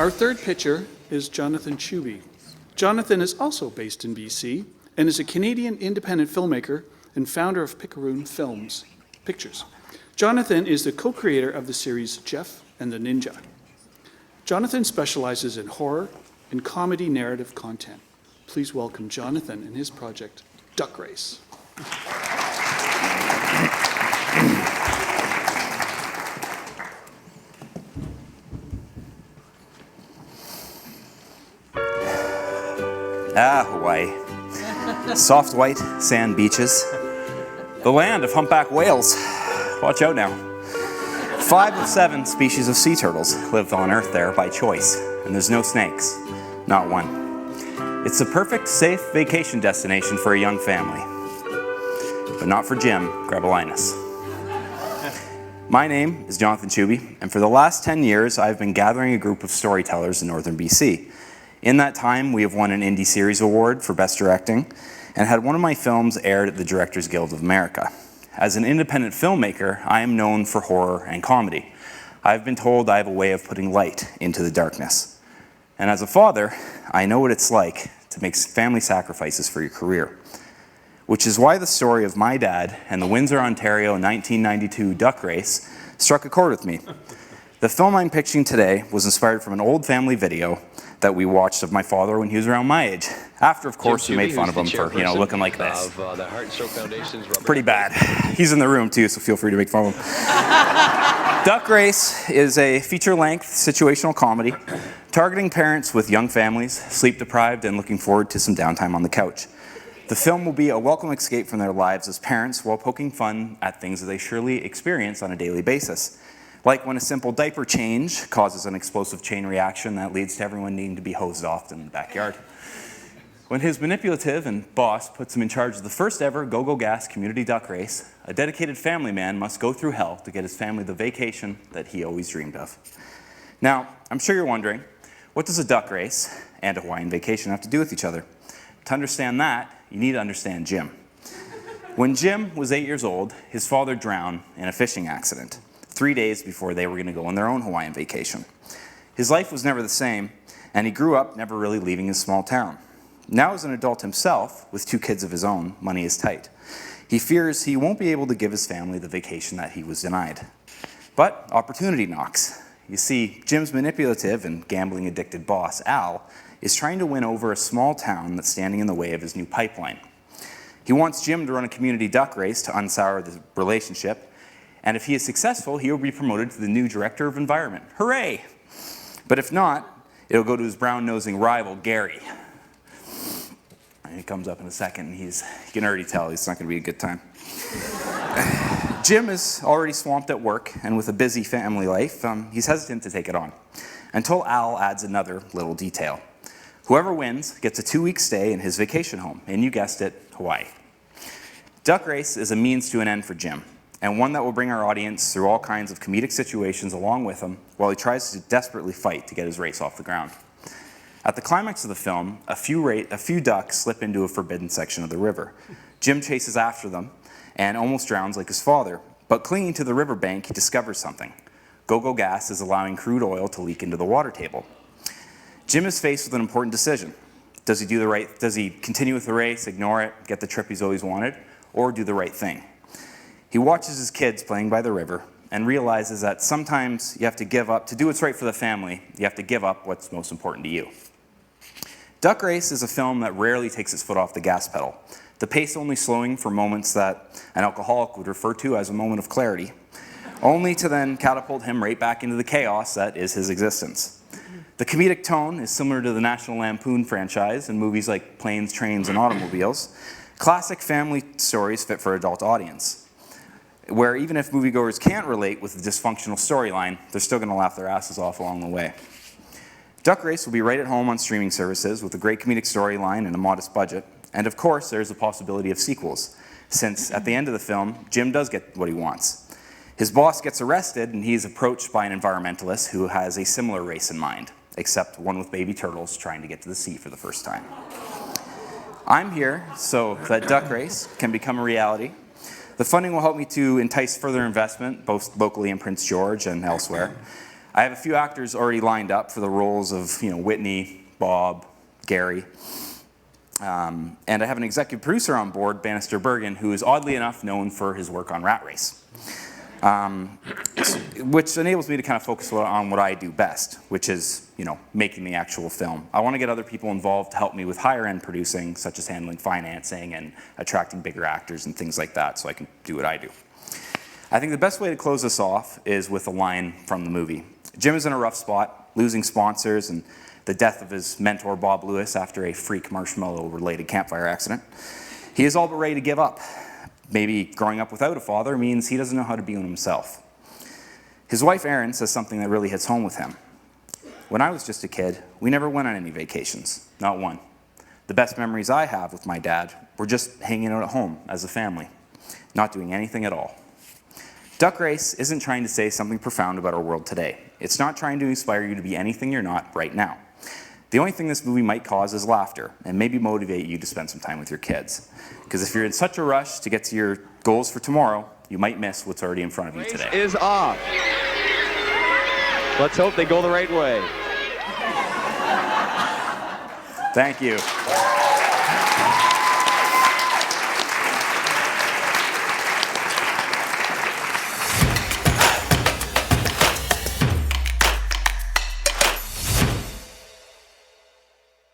Our third pitcher is Jonathan Chuby. Jonathan is also based in BC and is a Canadian independent filmmaker and founder of Picaroon Pictures. Jonathan is the co-creator of the series Jeff and the Ninja. Jonathan specializes in horror and comedy narrative content. Please welcome Jonathan and his project, Duck Race. Hawaii. Soft white sand beaches. The land of humpback whales. Watch out now. 5 of 7 species of sea turtles live on Earth there by choice, and there's no snakes, not one. It's a perfect, safe vacation destination for a young family, but not for Jim Grabelinus. My name is Jonathan Chuby, and for the last 10 years, I've been gathering a group of storytellers in northern BC. In that time, we have won an Indie Series Award for Best Directing and had one of my films aired at the Directors Guild of America. As an independent filmmaker, I am known for horror and comedy. I've been told I have a way of putting light into the darkness. And as a father, I know what it's like to make family sacrifices for your career, which is why the story of my dad and the Windsor, Ontario 1992 duck race struck a chord with me. The film I'm pitching today was inspired from an old family video that we watched of my father when he was around my age. After, of course, we made fun of him for, looking like this. Pretty bad. He's in the room too, so feel free to make fun of him. Duck Race is a feature-length situational comedy targeting parents with young families, sleep-deprived, and looking forward to some downtime on the couch. The film will be a welcome escape from their lives as parents while poking fun at things that they surely experience on a daily basis. Like when a simple diaper change causes an explosive chain reaction that leads to everyone needing to be hosed off in the backyard. When his manipulative and boss puts him in charge of the first ever Go-Go Gas community duck race, a dedicated family man must go through hell to get his family the vacation that he always dreamed of. Now, I'm sure you're wondering, what does a duck race and a Hawaiian vacation have to do with each other? To understand that, you need to understand Jim. When Jim was 8 years old, his father drowned in a fishing accident 3 days before they were going to go on their own Hawaiian vacation. His life was never the same, and he grew up never really leaving his small town. Now as an adult himself, with 2 kids of his own, money is tight. He fears he won't be able to give his family the vacation that he was denied. But opportunity knocks. You see, Jim's manipulative and gambling-addicted boss, Al, is trying to win over a small town that's standing in the way of his new pipeline. He wants Jim to run a community duck race to unsour the relationship, and if he is successful, he will be promoted to the new Director of Environment. Hooray! But if not, it'll go to his brown-nosing rival, Gary. And he comes up in a second, and you can already tell it's not going to be a good time. Jim is already swamped at work, and with a busy family life, he's hesitant to take it on, until Al adds another little detail. Whoever wins gets a 2-week stay in his vacation home, and you guessed it, Hawaii. Duck Race is a means to an end for Jim, and one that will bring our audience through all kinds of comedic situations along with him while he tries to desperately fight to get his race off the ground. At the climax of the film, a few ducks slip into a forbidden section of the river. Jim chases after them and almost drowns like his father, but clinging to the riverbank, he discovers something. Go-Go Gas is allowing crude oil to leak into the water table. Jim is faced with an important decision. Does he continue with the race, ignore it, get the trip he's always wanted, or do the right thing? He watches his kids playing by the river and realizes that sometimes you have to give up, to do what's right for the family, you have to give up what's most important to you. Duck Race is a film that rarely takes its foot off the gas pedal, the pace only slowing for moments that an alcoholic would refer to as a moment of clarity, only to then catapult him right back into the chaos that is his existence. The comedic tone is similar to the National Lampoon franchise in movies like Planes, Trains, and Automobiles. Classic family stories fit for adult audience, where even if moviegoers can't relate with the dysfunctional storyline, they're still going to laugh their asses off along the way. Duck Race will be right at home on streaming services with a great comedic storyline and a modest budget. And of course, there's a possibility of sequels, since at the end of the film, Jim does get what he wants. His boss gets arrested, and he's approached by an environmentalist who has a similar race in mind, except one with baby turtles trying to get to the sea for the first time. I'm here so that Duck Race can become a reality. The funding will help me to entice further investment, both locally in Prince George and elsewhere. I have a few actors already lined up for the roles of, Whitney, Bob, Gary. And I have an executive producer on board, Bannister Bergen, who is oddly enough known for his work on Rat Race. Which enables me to kind of focus on what I do best, which is, making the actual film. I want to get other people involved to help me with higher end producing, such as handling financing and attracting bigger actors and things like that, so I can do what I do. I think the best way to close this off is with a line from the movie. Jim is in a rough spot, losing sponsors and the death of his mentor Bob Lewis after a freak marshmallow-related campfire accident. He is all but ready to give up. Maybe growing up without a father means he doesn't know how to be one himself. His wife Erin says something that really hits home with him. When I was just a kid, we never went on any vacations, not one. The best memories I have with my dad were just hanging out at home as a family, not doing anything at all. Duck Race isn't trying to say something profound about our world today. It's not trying to inspire you to be anything you're not right now. The only thing this movie might cause is laughter and maybe motivate you to spend some time with your kids. Because if you're in such a rush to get to your goals for tomorrow, you might miss what's already in front of you today. Race is off. Let's hope they go the right way. Thank you.